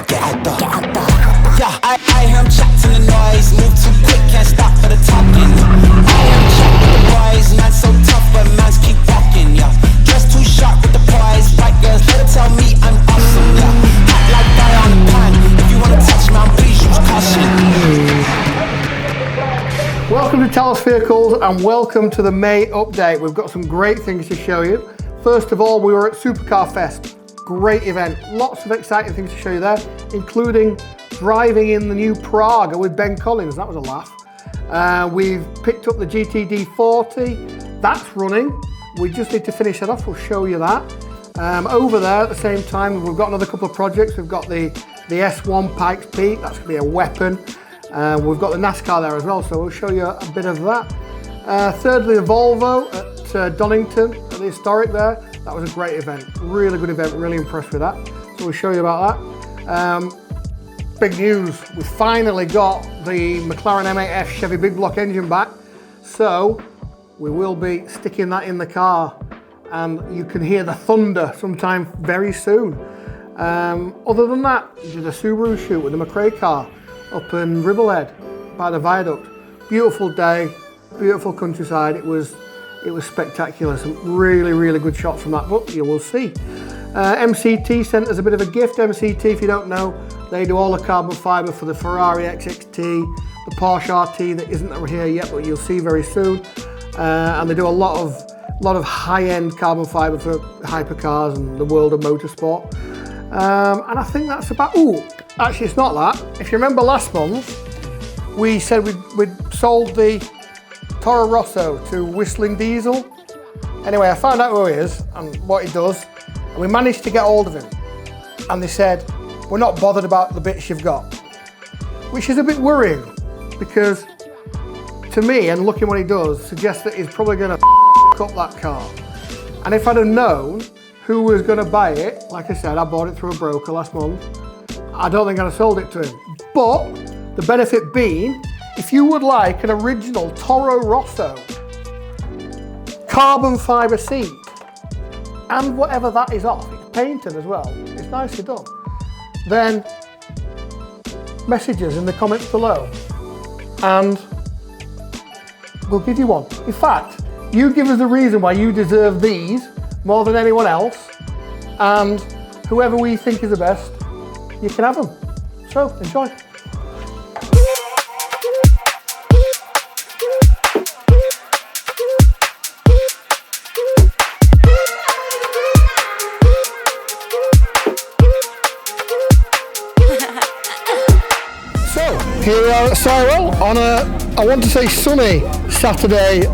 get out the. Yeah, I hear him chat to the noise. Move too quick, can't stop for the talking. I hear him chat with the boys. Man so tough, but mans keep walking. Yeah, dressed too sharp with the prize. White girls, let her tell me I'm awesome. Yeah, hot like fire on the pan. If you wanna touch me, please use caution. Welcome to Talos Vehicles and welcome to the May update. We've got some great things to show you. First of all, we were at Supercar Fest. Great event. Lots of exciting things to show you there, including driving in the new Praga with Ben Colins. That was a laugh. We've picked up the GTD40. That's running. We just need to finish that off. We'll show you that. Over there at the same time, we've got another couple of projects. We've got the S1 Pikes Peak. That's going to be a weapon. We've got the NASCAR there as well, so we'll show you a bit of that. Thirdly, the Volvo at Donington, at the historic there. That was a great event, really good event, really impressed with that. So we'll show you about that. Big news, we finally got the McLaren M8F Chevy big block engine back. So we will be sticking that in the car and you can hear the thunder sometime very soon. Other than that, we did a Subaru shoot with the McRae car up in Ribblehead by the viaduct. Beautiful day, beautiful countryside. It was spectacular. Some really good shots from that, but you will see. MCT sent us a bit of a gift. MCT, if you don't know, they do all the carbon fibre for the Ferrari XXT, the Porsche RT that isn't here yet, but you'll see very soon. And they do a lot of high-end carbon fibre for hypercars and the world of motorsport. And I think that's about. Actually, it's not that. If you remember last month, we said we'd sold the Toro Rosso to Whistling Diesel. Anyway, I found out who he is and what he does, and we managed to get hold of him. And they said, we're not bothered about the bits you've got, which is a bit worrying because to me, and looking what he does, suggests that he's probably going to up that car. And if I'd have known who was going to buy it, like I said, I bought it through a broker last month, I don't think I'd have sold it to him. But the benefit being, if you would like an original Toro Rosso carbon fibre seat and whatever that is off, it's painted as well, it's nicely done, then message us in the comments below and we'll give you one. In fact, you give us a reason why you deserve these more than anyone else, and whoever we think is the best, you can have them. So enjoy. So here we are at Sywell on I want to say sunny Saturday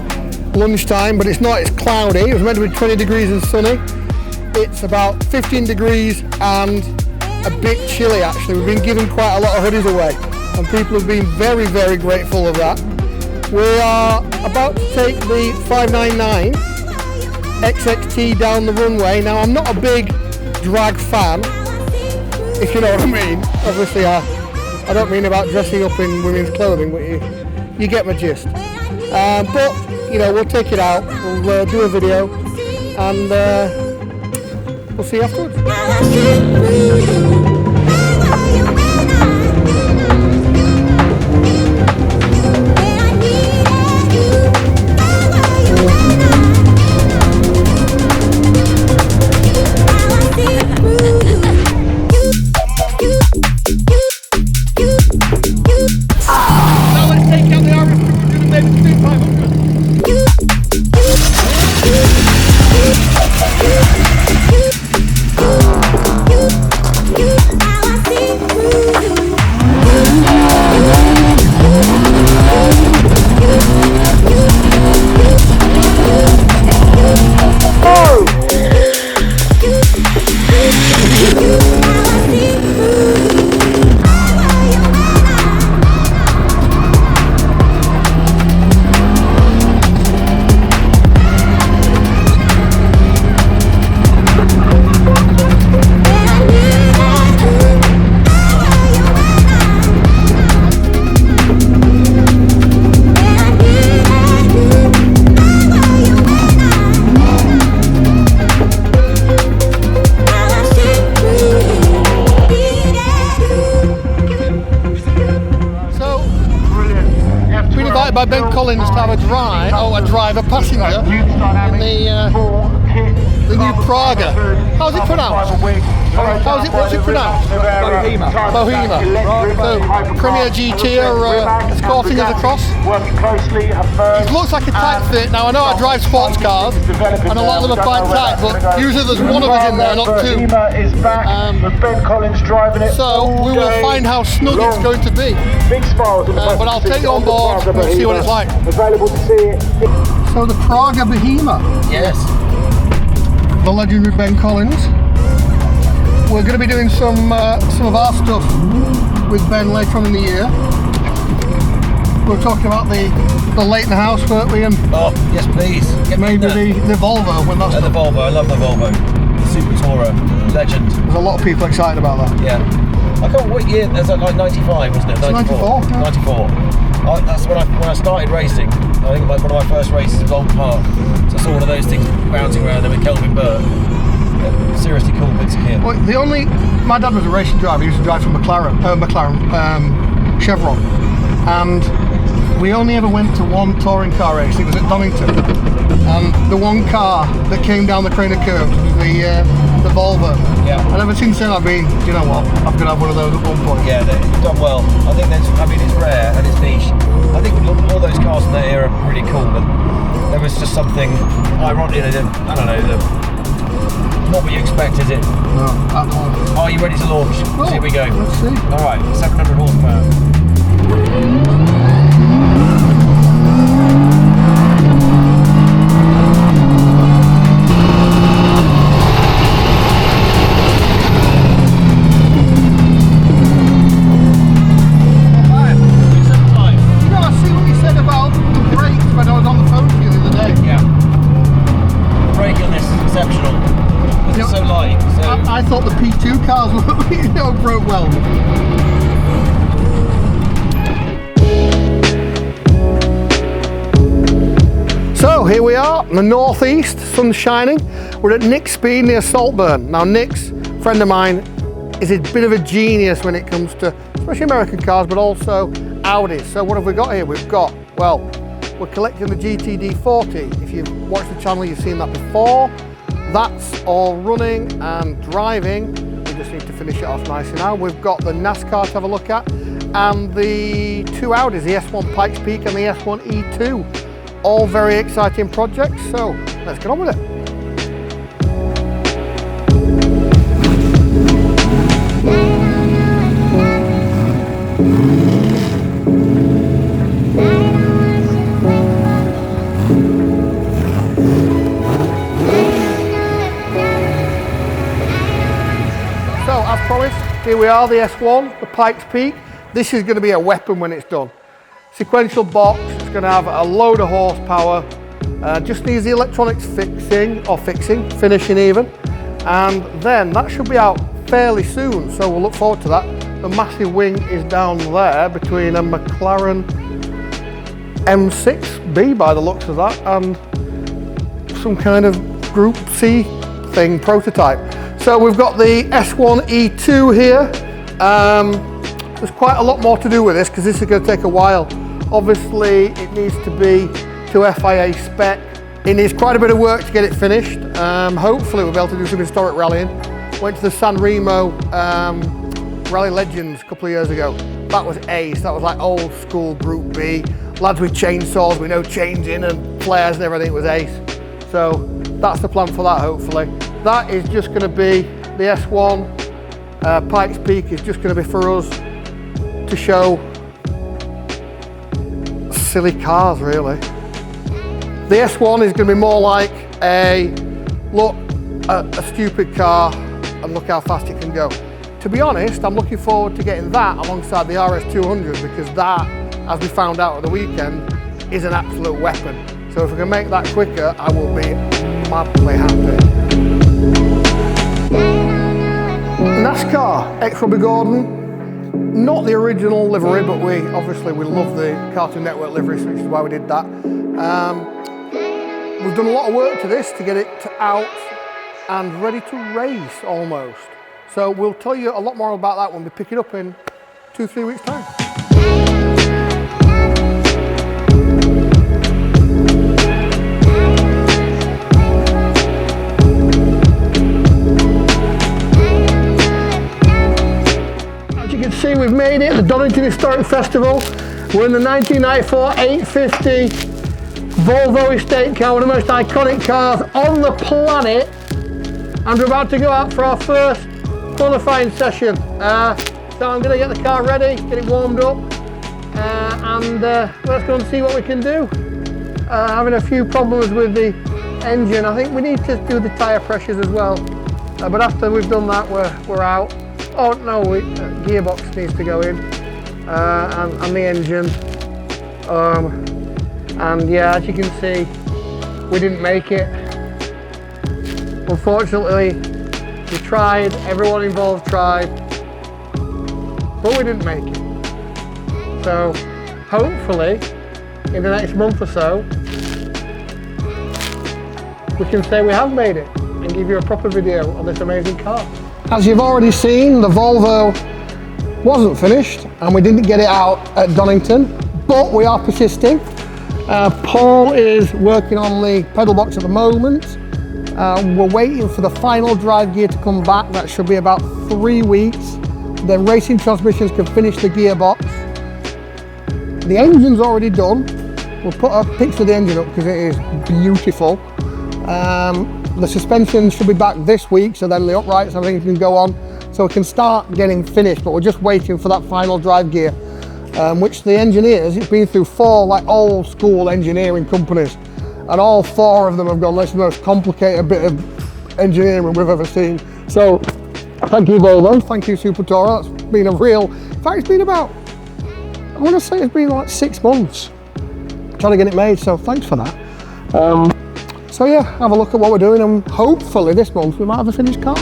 lunchtime, but it's not, it's cloudy. It was meant to be 20 degrees and sunny. It's about 15 degrees and a bit chilly actually. We've been giving quite a lot of hoodies away and people have been very grateful of that. We are about to take the 599 XXT down the runway. Now I'm not a big drag fan, if you know what I mean. Obviously I don't mean about dressing up in women's clothing, but you get my gist. But you know, we'll take it out, we'll do a video and we'll see you afterwards. invited by Ben Colins to have a passenger in the new Praga. How's it pronounced? What's it pronounced? Bohema. So, Premier GT are escorting us across. It looks like a tight fit. Now, I know I drive sports cars, and a lot of them are quite tight, but usually there's one of us in there, not two. So, we will find how snug it's going to be. But I'll take you on board and see what it's like. So, the Praga Bohema. Yes. The legendary Ben Colins. We're going to be doing some of our stuff with Ben later on in the year. We were talking about the late in the house, weren't we? And oh, yes please. maybe the Volvo when that's the Volvo, I love the Volvo. The Super Tourer, legend. There's a lot of people excited about that. Yeah. I can't remember what year, there's like 95, wasn't it? 94. 94. That's when I started racing. I think like one of my first races was Old Park. So I saw one of those things bouncing around there with Kelvin Burt. Yeah, seriously cool bits of kit. Well, my dad was a racing driver. He used to drive for McLaren Chevron, and we only ever went to one touring car race. It was at Donington, and the one car that came down the Craner curve was the Volvo. Yeah. And ever since then I've been, you know what, I'm going to have one of those at one point. Yeah, you've done well. I think it's rare and it's niche. I think all those cars in that era are pretty cool, but there was just something ironic, I don't know, not what you expect, is it? No, at all. Are you ready to launch? Well, here we go. Let's see. Alright, 700 horsepower. I thought the P2 cars were, broke well. So here we are in the northeast, sun's shining. We're at Nickspeed near Saltburn. Now Nick's, a friend of mine, is a bit of a genius when it comes to, especially American cars, but also Audis. So what have we got here? We've got, well, we're collecting the GTD40. If you've watched the channel, you've seen that before. That's all running and driving. We just need to finish it off nicely now. We've got the NASCAR to have a look at and the two Audis, the S1 Pikes Peak and the S1 E2. All very exciting projects, so let's get on with it. Here we are, the S1, the Pikes Peak. This is going to be a weapon when it's done. Sequential box, it's going to have a load of horsepower, just needs the electronics finishing even, and then that should be out fairly soon, so we'll look forward to that. The massive wing is down there between a McLaren M6B by the looks of that and some kind of Group C thing, prototype. So we've got the S1 E2 here. There's quite a lot more to do with this because this is going to take a while. Obviously it needs to be to FIA spec. It needs quite a bit of work to get it finished. Hopefully we'll be able to do some historic rallying. Went to the San Remo Rally Legends a couple of years ago. That was ace, that was like old school Group B. Lads with chainsaws, with no chains in and flares and everything, was ace. So that's the plan for that hopefully. That is just going to be the S1 Pikes Peak is just going to be for us to show silly cars really. The S1 is going to be more like a stupid car and look how fast it can go. To be honest, I'm looking forward to getting that alongside the RS200 because that, as we found out at the weekend, is an absolute weapon. So if we can make that quicker, I will be madly happy. NASCAR, ex-Robbie Gordon, not the original livery, but we love the Cartoon Network livery, which is why we did that. We've done a lot of work to this to get it out and ready to race almost. So we'll tell you a lot more about that when we pick it up in 2-3 weeks' time. You can see we've made it, the Donington Historic Festival. We're in the 1994 850 Volvo estate car, one of the most iconic cars on the planet. And we're about to go out for our first qualifying session. So I'm going to get the car ready, get it warmed up, and let's go and see what we can do. Having a few problems with the engine. I think we need to do the tyre pressures as well. But after we've done that, we're out. Oh no, gearbox needs to go in, and the engine. And yeah, as you can see, we didn't make it. Unfortunately, we tried, everyone involved tried, but we didn't make it. So hopefully in the next month or so we can say we have made it and give you a proper video of this amazing car. As you've already seen, the Volvo wasn't finished and we didn't get it out at Donington, but we are persisting. Paul is working on the pedal box at the moment. We're waiting for the final drive gear to come back. That should be about 3 weeks. Then Racing Transmissions can finish the gearbox. The engine's already done. We'll put a picture of the engine up because it is beautiful. The suspension should be back this week, so then the uprights and everything can go on, so we can start getting finished. But we're just waiting for that final drive gear, which the engineers, it's been through 4 like old school engineering companies, and all 4 of them have gone, this is the most complicated bit of engineering we've ever seen. So thank you Volvo, thank you Supercar. That's been a real, in fact it's been about, I want to say it's been like 6 months trying to get it made, so thanks for that. So yeah, have a look at what we're doing, and hopefully this month we might have a finished car.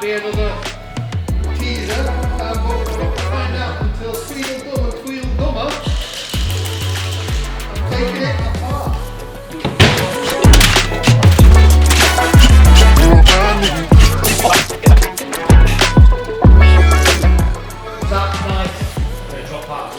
Another teaser, but we're not to find out until Tweedledum and Tweedledummer. I'm taking it apart. That's nice. I'm going to drop out.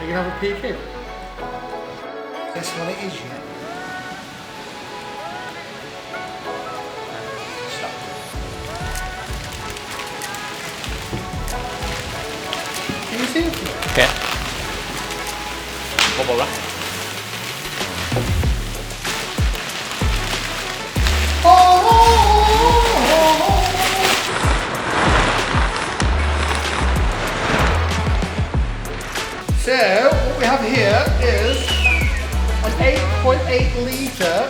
Have a peek in. Guess what it is yet? Stop. Can you see it? Okay. Bubble wrap. So, what we have here is an 8.8 litre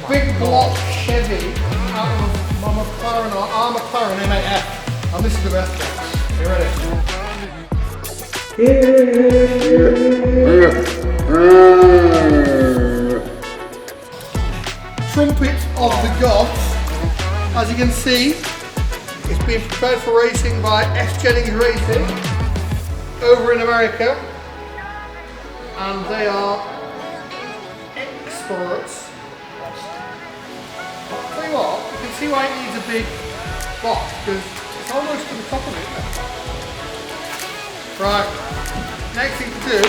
big block Chevy out of my McLaren or our McLaren M8F. And this is the best box. You ready? Trumpets of the gods. As you can see, it's been prepared for racing by S. Jennings Racing over in America, and they are experts. I'll tell you what, you can see why it needs a big box, because it's almost to the top of it. Right, next thing to do,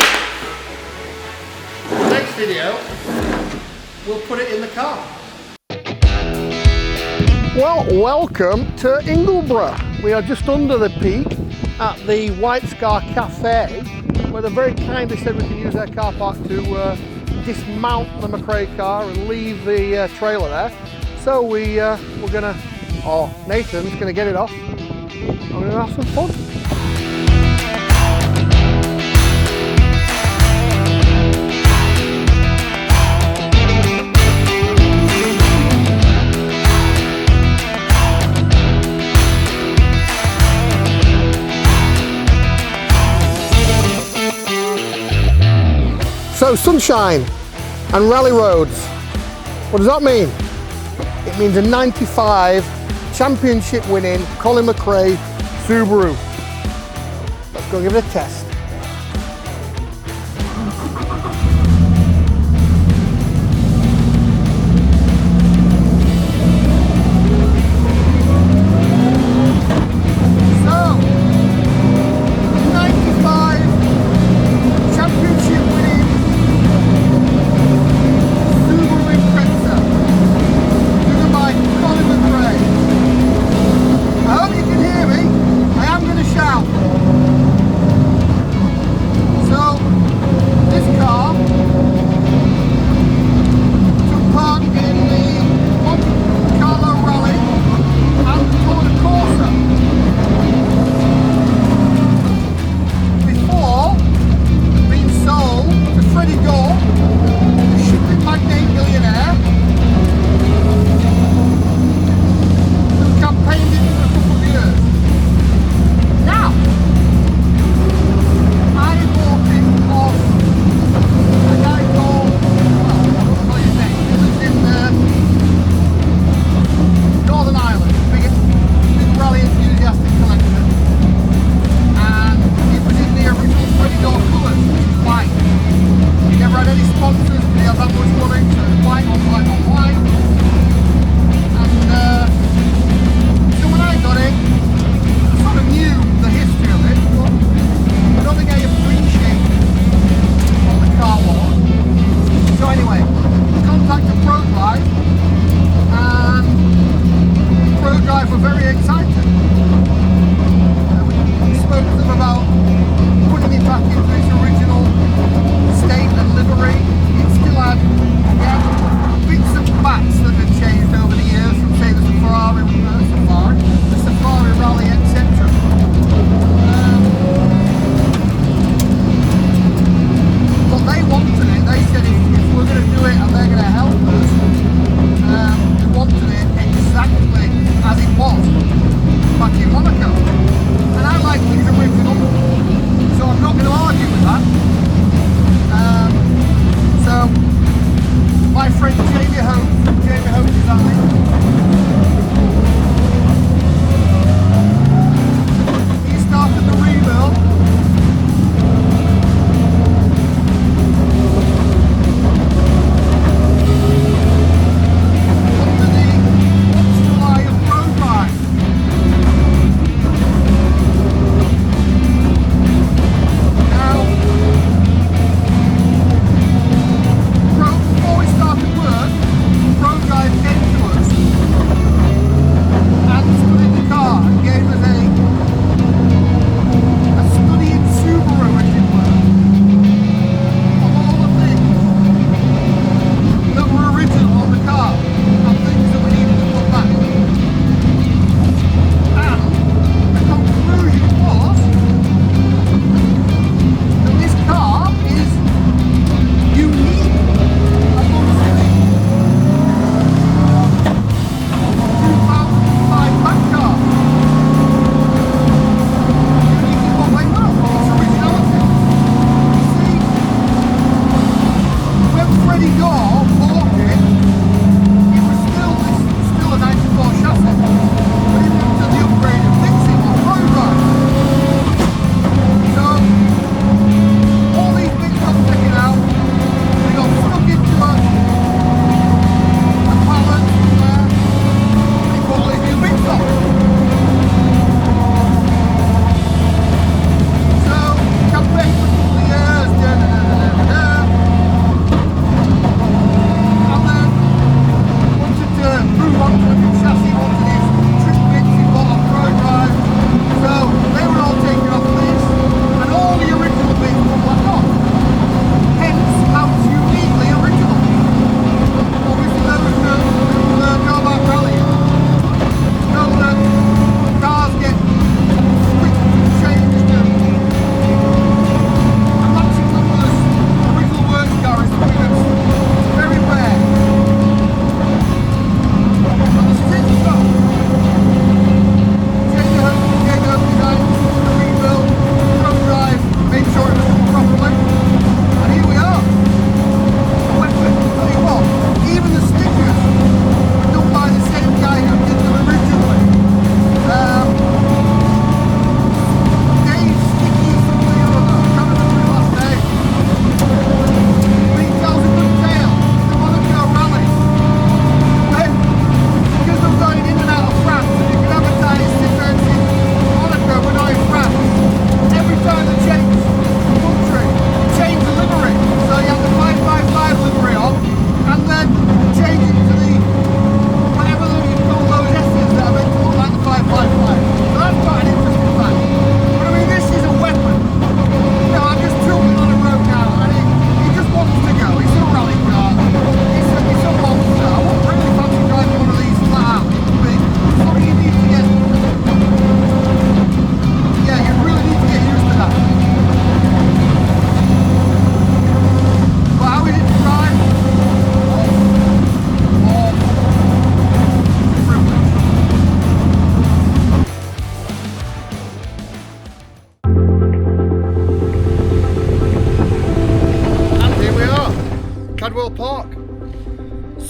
next video, we'll put it in the car. Well, welcome to Ingleborough. We are just under the peak at the White Scar Cafe, where they very kindly said we can use their car park to dismount the McRae car and leave the trailer there. So we're gonna, or Nathan's gonna get it off and we're gonna have some fun. So sunshine and rally roads What does that mean? It means a 95 championship winning Colin McRae Subaru. Let's go give it a test.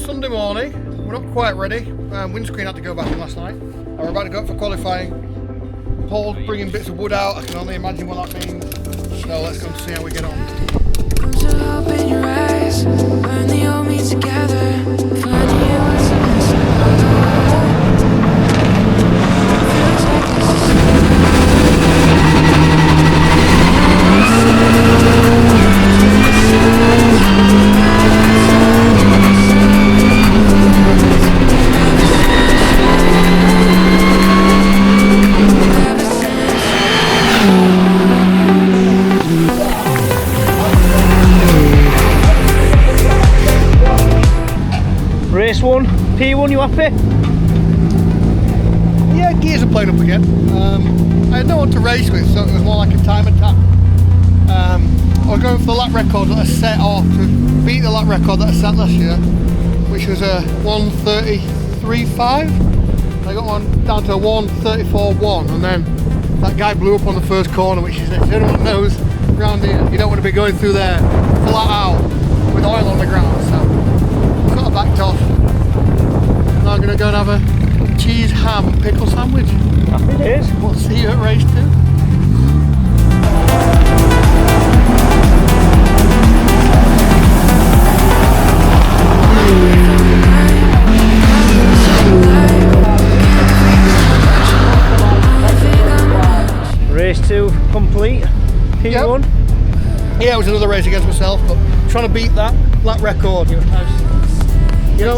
Sunday morning. We're not quite ready. Windscreen had to go back in last night. We're about to go up for qualifying. Paul's bringing bits of wood out. I can only imagine what that means. So let's go and see how we get on. Comes a hope in your eyes, burn the old me together, find you what's missing. Feels like this Race 1, P1, you happy? Yeah, gears are playing up again. I had no one to race with, so it was more like a time attack. I was going for the lap record that I set off to beat the lap record that I set last year, which was a 1:33.5. I got one down to a 1:34.1, and then that guy blew up on the first corner, which is, if anyone knows around here, you don't want to be going through there flat out with oil on the ground. So sort of backed off. Now I'm going to go and have a cheese, ham and pickle sandwich. Happy days. We'll see you at race 2. Race 2 complete, P1. Yep. Yeah, it was another race against myself, but trying to beat that lap record. You know, 2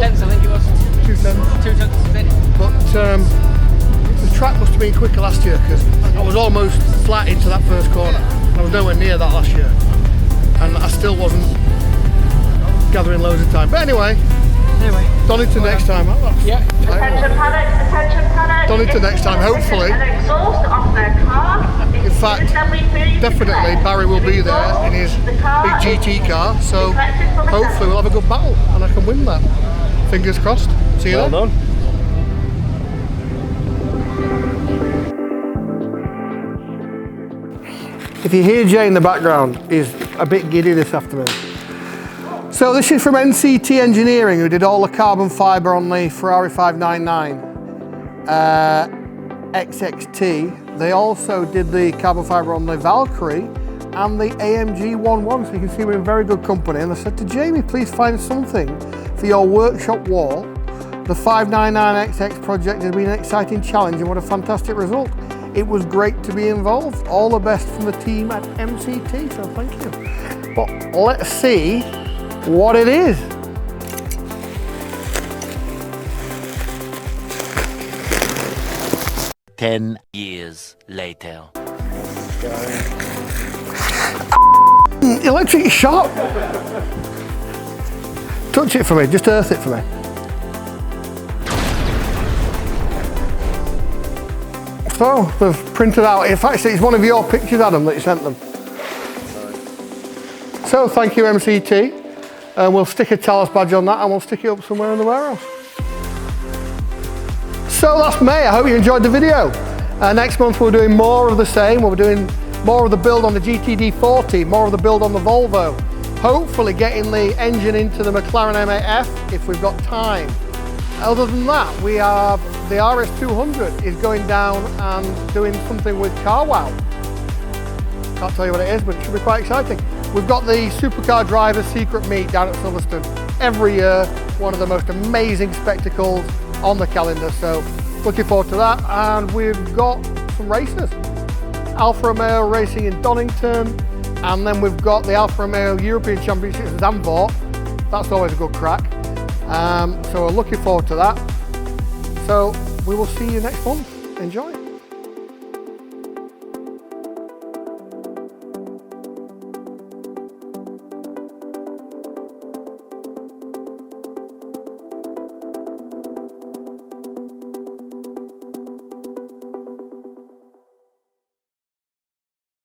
tenths, I think it was. 2 tenths. 2 tenths, I think. But the track must have been quicker last year because I was almost flat into that first corner. I was nowhere near that last year, and I still wasn't gathering loads of time. But anyway, Donington next time. Yeah. Attention panic, Donington next time, hopefully. An exhaust off their car. In fact, definitely Barry will be there in his big GT car, so hopefully we'll have a good battle and I can win that. Fingers crossed. See you Well then. done. If you hear Jay in the background, he's a bit giddy this afternoon. So this is from MCT Engineering, who did all the carbon fibre on the Ferrari 599 XXT. They also did the carbon fibre on the Valkyrie and the AMG 11, so you can see we're in very good company. And I said to Jamie, please find something for your workshop wall. The 599XX project has been an exciting challenge and what a fantastic result. It was great to be involved. All the best from the team at MCT, so thank you. But let's see what it is. Ten years later. Electric shock. Touch it for me, just earth it for me. So, they've printed out, in fact it's one of your pictures, Adam, that you sent them. So, thank you MCT. We'll stick a Talos badge on that and we'll stick it up somewhere in the warehouse. So that's May, I hope you enjoyed the video. Next month we're doing more of the same. We're doing more of the build on the GTD40, more of the build on the Volvo. Hopefully getting the engine into the McLaren M8F if we've got time. Other than that, we have the RS200 is going down and doing something with Cadwell. Can't tell you what it is, but it should be quite exciting. We've got the Supercar Drivers Secret Meet down at Silverstone every year. One of the most amazing spectacles on the calendar, so looking forward to that. And we've got some races. Alfa Romeo racing in Donington, and then we've got the Alfa Romeo European Championships at Zandvoort. That's always a good crack. So we're looking forward to that. So we will see you next month. Enjoy.